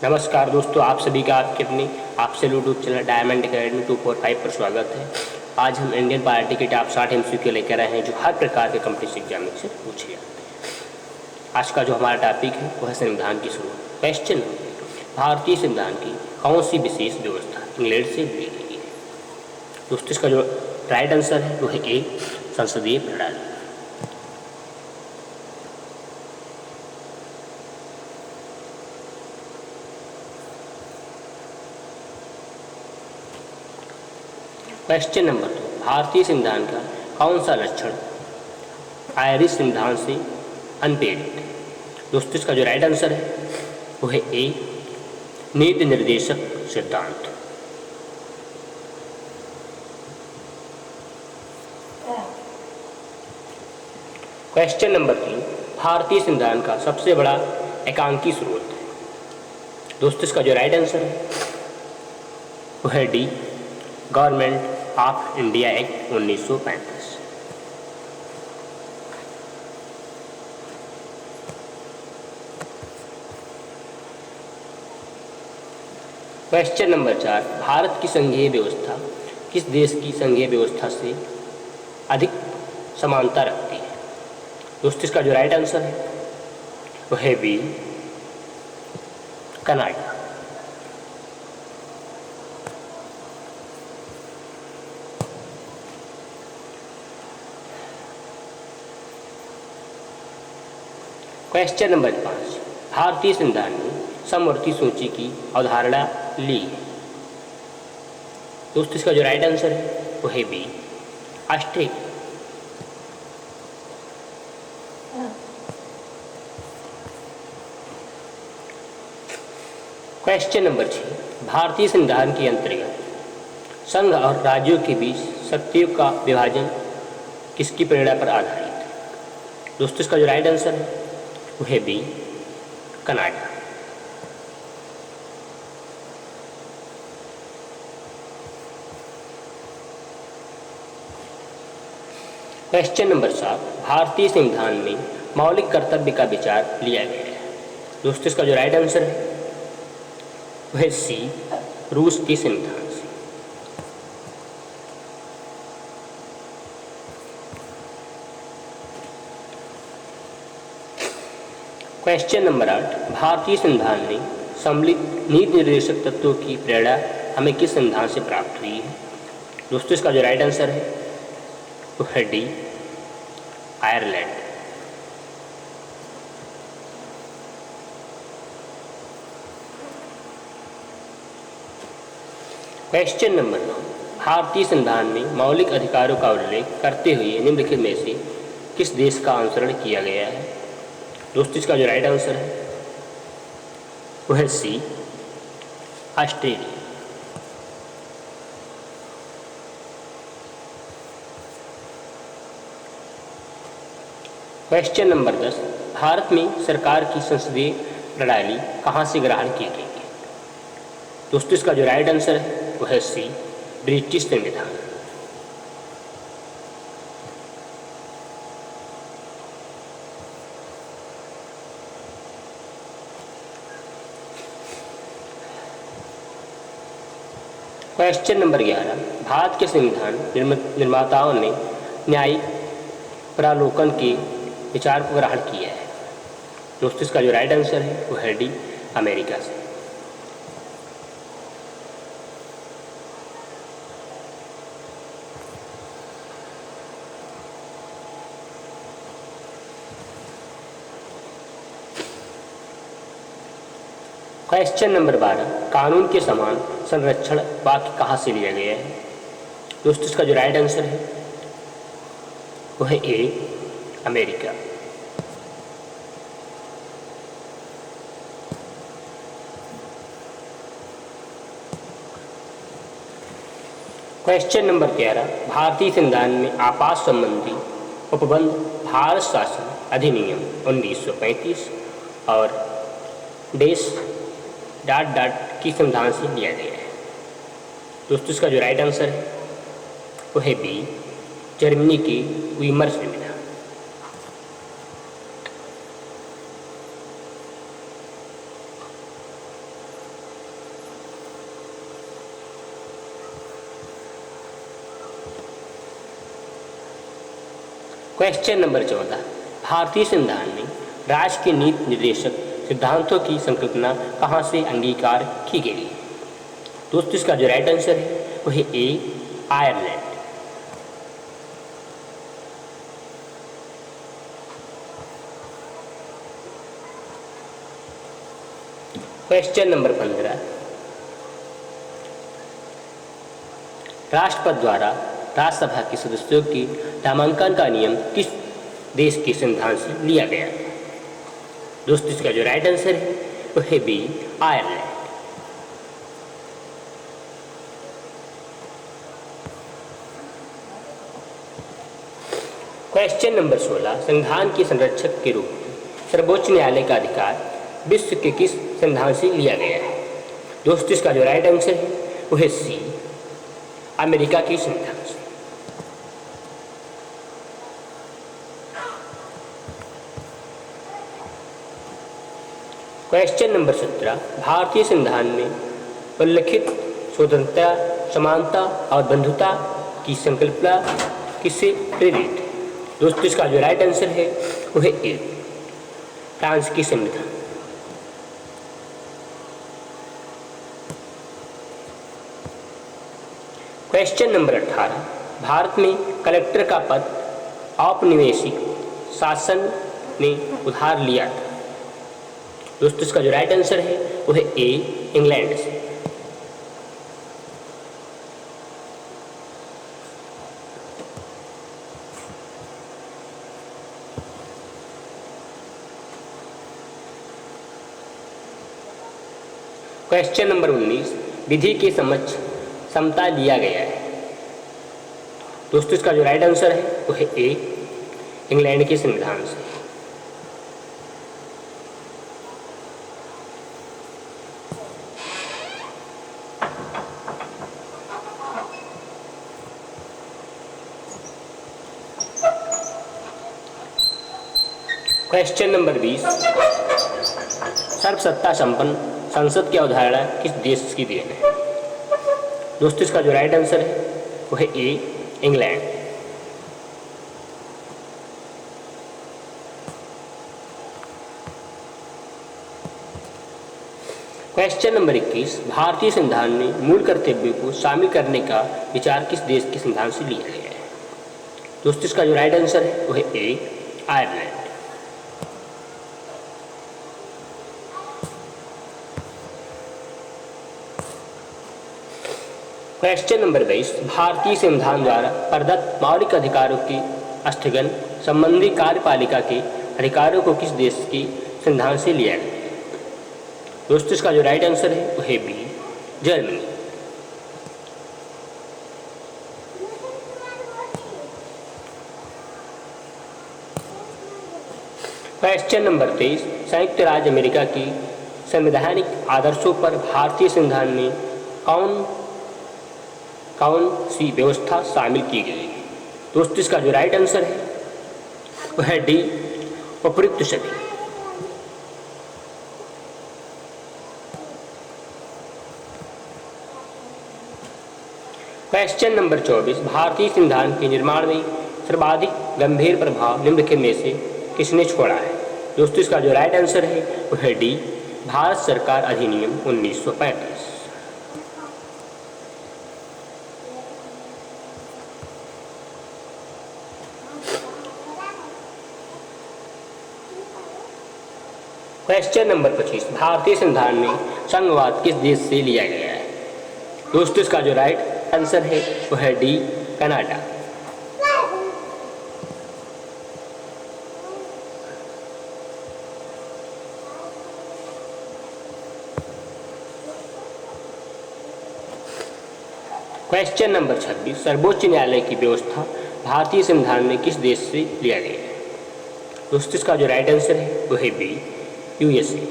नमस्कार दोस्तों, आप सभी का आपके अपने आपसे यूट्यूब चैनल डायमंड अकेडमी 245 पर स्वागत है। आज हम इंडियन पॉलिटी के टॉप 60 MCQ लेकर आए हैं जो हर प्रकार के कॉम्पिटिटिव एग्जाम से पूछे जाते हैं। आज का जो हमारा टॉपिक है वह है संविधान की शुरुआत। क्वेश्चन: भारतीय संविधान की कौन सी विशेष व्यवस्था इंग्लैंड से ली गई है? दोस्तों इसका जो राइट आंसर है वह है ए, संसदीय प्रणाली। क्वेश्चन नंबर 2, भारतीय संविधान का कौन सा लक्षण आयरिश संविधान से अनप्रेरित है? दोस्तों इसका जो राइट आंसर है वो है ए, नीति निर्देशक सिद्धांत। क्वेश्चन नंबर 3, भारतीय संविधान का सबसे बड़ा एकांकी स्रोत है? दोस्तों इसका जो राइट आंसर है वो है D, government of India act 1935। Question number 4, Bharat की संघीय व्यवस्था किस देश की संघीय व्यवस्था से अधिक समानता रखती है? दोस्तों इसका जो राइट आंसर है वो है बी, कनाडा। क्वेश्चन नंबर 5, भारतीय संविधान ने समवर्ती सूची की अवधारणा ली है? दोस्तों इसका जो राइट आंसर है वो है बी, ऑस्ट्रेलिया। क्वेश्चन नंबर 6, भारतीय संविधान के अंतर्गत संघ और राज्यों के बीच शक्तियों का विभाजन किसकी प्रेरणा पर आधारित है? दोस्तों इसका जो राइट आंसर है वो है बी, कनाडा। क्वेश्चन नंबर 7, भारतीय संविधान में मौलिक कर्तव्य का विचार लिया गया है? दोस्तों इसका जो राइट आंसर है वह है सी, रूस के संविधान से। क्वेश्चन नंबर 8, भारतीय संविधान में सम्मिलित नीति निर्देशक तत्वों की प्रेरणा हमें किस संविधान से प्राप्त हुई है? दोस्तों इसका जो राइट आंसर है वो है डी, आयरलैंड। क्वेश्चन नंबर 9, भारतीय संविधान में मौलिक अधिकारों का उल्लेख करते हुए निम्नलिखित में से किस देश का अनुसरण किया गया है? दोस्तों इसका जो राइट आंसर है वो है सी, ऑस्ट्रेलिया। क्वेश्चन नंबर 10, भारत में सरकार की संसदीय प्रणाली कहाँ से ग्रहण की गई है? दोस्तों इसका जो राइट आंसर है वो है सी, ब्रिटिश संविधान। क्वेश्चन नंबर 11, भारत के संविधान निर्माताओं ने न्यायिक प्रालोकन के विचार को ग्रहण किया है? दोस्तों इसका जो राइट आंसर है वो है डी, अमेरिका से। क्वेश्चन नंबर 12, कानून के समान संरक्षण वाक्य कहाँ से लिया गया है? दोस्तों इसका जो राइट आंसर है वो है ए, अमेरिका। क्वेश्चन नंबर 13, भारतीय संविधान में आपात संबंधी उपबंध भारत शासन अधिनियम 1935 और देश की संविधान से लिया गया है? दोस्तों इसका जो राइट आंसर है वो है बी, जर्मनी की वीमर संविधान। क्वेश्चन नंबर 14, भारतीय संविधान में राज्य के नीति निर्देशक सिद्धांतों की संकल्पना कहाँ से अंगीकार की गई? दोस्तों इसका जो राइट आंसर है वो है ए, आयरलैंड। क्वेश्चन नंबर 15, राष्ट्रपति द्वारा राज्यसभा के सदस्यों के नामांकन का नियम किस देश के संविधान से लिया गया? दोस्तों इसका जो राइट आंसर है वो है बी, आयरलैंड। क्वेश्चन नंबर 16, संविधान के संरक्षक के रूप में सर्वोच्च न्यायालय का अधिकार विश्व के किस संविधान से लिया गया है? दोस्तों इसका जो राइट आंसर है वो है सी, अमेरिका के संविधान से। क्वेश्चन नंबर 17, भारतीय संविधान में उल्लिखित स्वतंत्रता, समानता और बंधुता की संकल्पना किससे प्रेरित है? दोस्तों इसका जो राइट आंसर है वो है ए, फ्रांस की संविधान। क्वेश्चन नंबर 18, भारत में कलेक्टर का पद औपनिवेशिक शासन ने उधार लिया था। दोस्तों इसका जो राइट आंसर है वो है ए, इंग्लैंड से। क्वेश्चन नंबर 19, विधि के समक्ष समता लिया गया है। दोस्तों इसका जो राइट आंसर है वो है ए, इंग्लैंड के संविधान से। क्वेश्चन नंबर 20, सर्वसत्ता संपन्न संसद की अवधारणा किस देश की देन है? दोस्तों इसका जो राइट आंसर है वो है ए, इंग्लैंड। क्वेश्चन नंबर 21, भारतीय संविधान में मूल कर्तव्यों को शामिल करने का विचार किस देश के संविधान से लिया गया है? दोस्तों इसका जो राइट आंसर है वो है ए, आयरलैंड। क्वेश्चन नंबर 22, भारतीय संविधान द्वारा प्रदत्त मौलिक अधिकारों के स्थगन संबंधी कार्यपालिका के अधिकारों को किस देश के संविधान से लिया गया? दोस्तों इसका जो राइट आंसर है वो है बी, जर्मनी। क्वेश्चन नंबर 23, संयुक्त राज्य अमेरिका की संवैधानिक आदर्शों पर भारतीय संविधान में कौन सी व्यवस्था शामिल की गई है? दोस्तों इसका जो राइट आंसर है वह है डी, उपयुक्त सभी। क्वेश्चन नंबर 24, भारतीय संविधान के निर्माण में सर्वाधिक गंभीर प्रभाव निम्नलिखित में से किसने छोड़ा है? दोस्तों इसका जो राइट आंसर है वह है डी, भारत सरकार अधिनियम 1935। क्वेश्चन नंबर 25, भारतीय संविधान में संघवाद किस देश से लिया गया है? दोस्तों इसका जो राइट आंसर है वह है डी, कनाडा। क्वेश्चन नंबर 26, सर्वोच्च न्यायालय की व्यवस्था भारतीय संविधान में किस देश से लिया गया है? दोस्तों इसका जो राइट आंसर है वह है बी, यूएसए।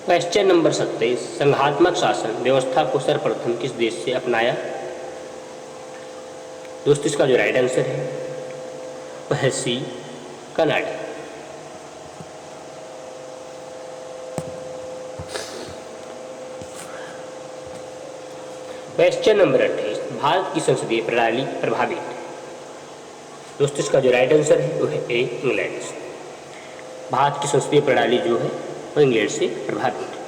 क्वेश्चन नंबर 27, संघात्मक शासन व्यवस्था को सर्वप्रथम किस देश से अपनाया? दोस्तों इसका जो राइट आंसर है वह है सी, कनाडा। क्वेश्चन नंबर 28, भारत की संसदीय प्रणाली प्रभावित है। दोस्तों इसका जो राइट आंसर है वो है ए, इंग्लैंड से। भारत की संसदीय प्रणाली जो है वो इंग्लैंड से प्रभावित है।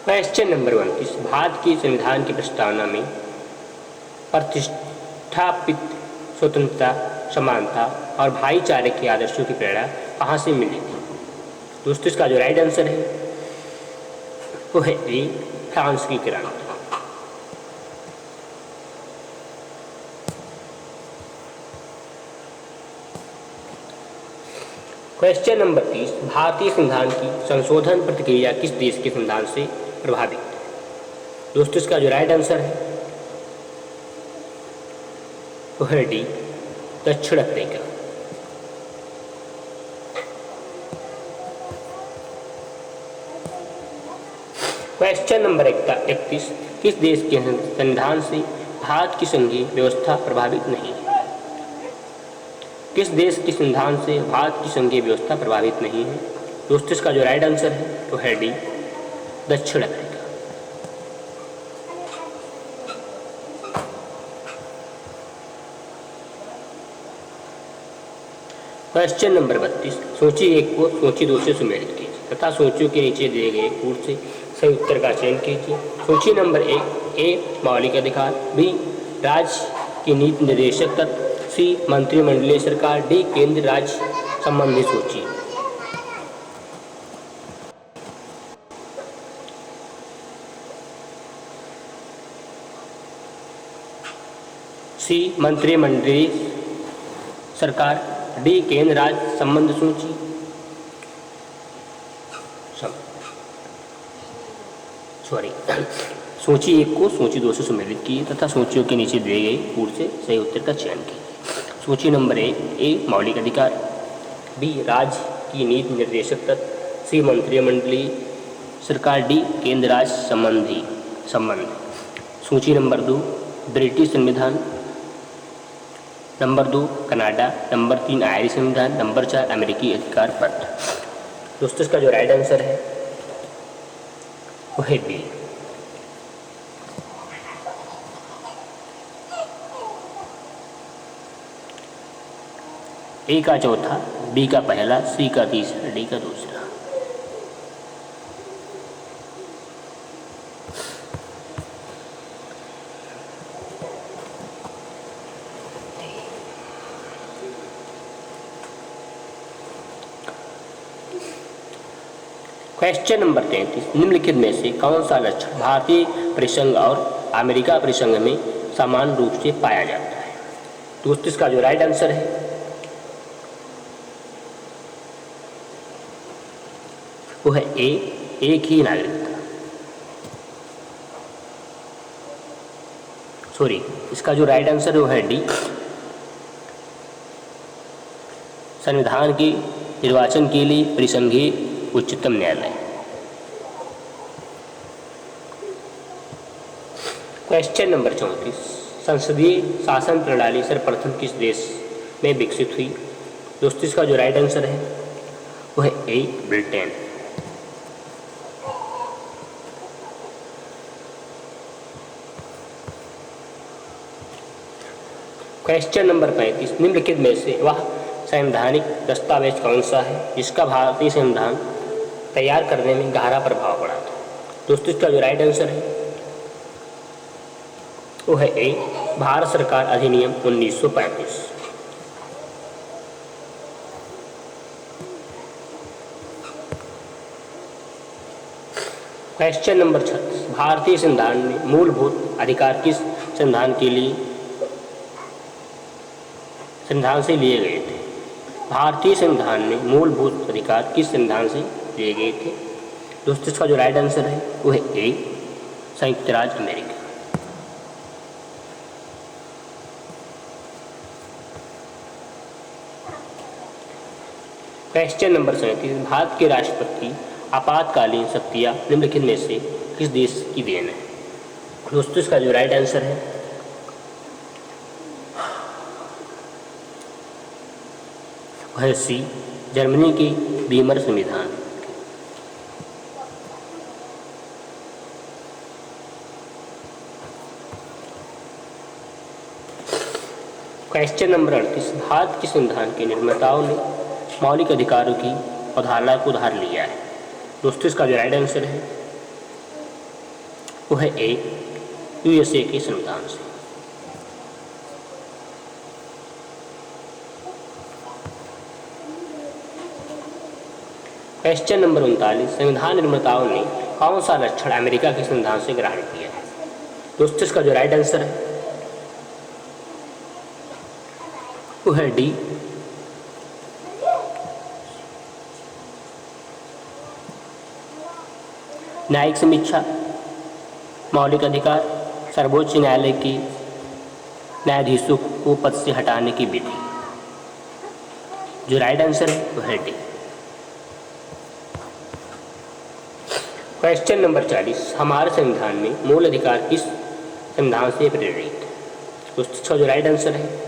क्वेश्चन नंबर 29, भारत की संविधान की प्रस्तावना में प्रतिष्ठापित स्वतंत्रता, समानता और भाईचारे के आदर्शों की प्रेरणा कहाँ से मिली थी? दोस्तों इसका जो राइट आंसर है वो है ए, फ्रांस की क्रांति। क्वेश्चन नंबर 30, भारतीय संविधान की संशोधन प्रक्रिया किस देश के संविधान से प्रभावित है? दोस्तों इसका जो राइट आंसर है वो है डी, दक्षिण अफ्रीका। क्वेश्चन नंबर 31, किस देश के संविधान से भारत की संघीय व्यवस्था प्रभावित नहीं है? किस देश के संविधान से भारत की संघीय व्यवस्था प्रभावित नहीं है? दोस्तों इसका जो राइट आंसर है वो है डी, दक्षिण अफ्रीका। क्वेश्चन नंबर 32, सूची 1 को सूची 2 से सुमेलित कीजिए तथा सूचियों के नीचे दिए गए कूट से सही उत्तर का चयन कीजिए। सूची नंबर 1, ए, मौलिक अधिकार, बी, राज्य की नीति निर्देशक तत्व, सी, मंत्रिमंडलीय सरकार, डी, केंद्र राज्य संबंधी सूची। सी, मंत्रिमंडलीय सरकार, डी, केंद्र राज्य संबंध सूची। सूची 1 को सूची 2 से सुमेलित कीजिए तथा सूचियों के नीचे दिए गए कूट से सही उत्तर का चयन कीजिए। सूची नंबर 1, ए, मौलिक अधिकार, बी, राज्य की नीति निर्देशक तत्व, सी, मंत्रिमंडलीय सरकार, डी, केंद्र राज्य संबंध। सूची नंबर 2, ब्रिटिश संविधान, नंबर 2 कनाडा, नंबर 3 आयरिश संविधान, नंबर 4 अमेरिकी अधिकार पत्र। दोस्तों इसका जो राइट आंसर है वो है बी। ए का चौथा, बी का पहला, सी का तीसरा, डी का दूसरा। क्वेश्चन नंबर 33, निम्नलिखित में से कौन सा लक्षण भारतीय परिसंघ और अमेरिका परिसंघ में समान रूप से पाया जाता है? दोस्तों इसका जो राइट आंसर है वो है ए, एक ही नागरिकता। सॉरी, इसका जो राइट आंसर है वो है डी, संविधान के निर्वाचन के लिए परिसंघीय उच्चतम न्यायालय। क्वेश्चन नंबर 34, संसदीय शासन प्रणाली सर्वप्रथम किस देश में विकसित हुई? दोस्तों इसका जो राइट आंसर है वो है ए, ब्रिटेन। क्वेश्चन नंबर 35, निम्नलिखित में से वह संवैधानिक दस्तावेज कौन सा है जिसका भारतीय संविधान तैयार करने में गहरा प्रभाव पड़ा था? दोस्तों इसका जो राइट आंसर है वो है ए, भारत सरकार अधिनियम 1935। क्वेश्चन नंबर 36, भारतीय संविधान में मूलभूत अधिकार किस संविधान के लिए संविधान से लिए गए थे? भारतीय संविधान में मूलभूत अधिकार किस संविधान से लिए गए थे? दोस्तों इसका जो राइट आंसर है वो है ए, संयुक्त राज्य अमेरिका। क्वेश्चन नंबर 37, भारत के राष्ट्रपति आपातकालीन शक्तियाँ निम्नलिखित में से किस देश की देन है? दोस्तों इसका जो राइट आंसर है वह सी, जर्मनी की बीमर संविधान। क्वेश्चन नंबर 38, भारत के संविधान के निर्माताओं ने मौलिक अधिकारों की अवधारणा को उधार लिया है। दोस्तों इसका जो राइट आंसर है वो है ए, यूएसए के संविधान से। क्वेश्चन नंबर 39, संविधान निर्माताओं ने कौन सा लक्षण अमेरिका के संविधान से ग्रहण किया है। दोस्तों इसका जो राइट आंसर है वो है डी, न्यायिक समीक्षा, मौलिक अधिकार, सर्वोच्च न्यायालय की न्यायाधीशों को पद से हटाने की विधि। जो राइट आंसर है वो है डी। क्वेश्चन नंबर 40, हमारे संविधान में मूल अधिकार किस संविधान से प्रेरित है। दोस्तों जो राइट आंसर है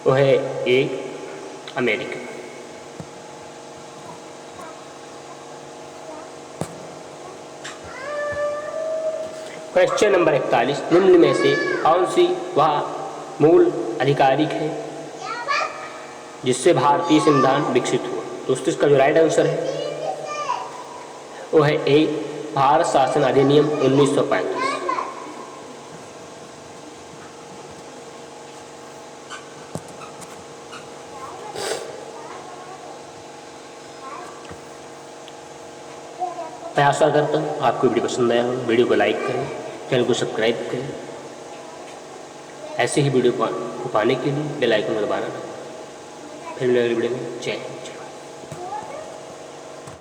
वो है ए, अमेरिका। क्वेश्चन नंबर 41, निम्न में से कौन सी वह मूल आधिकारिक है जिससे भारतीय संविधान विकसित हुआ। दोस्तों इसका जो राइट आंसर है वो है ए, भारत शासन अधिनियम 1935। मैं आशा करता हूँ आपको वीडियो पसंद आया हो। वीडियो को लाइक करें, चैनल को सब्सक्राइब करें। ऐसे ही वीडियो को पाने के लिए बेल आइकन को दबाना। फिर मिलेंगे वीडियो में। जय हिंद।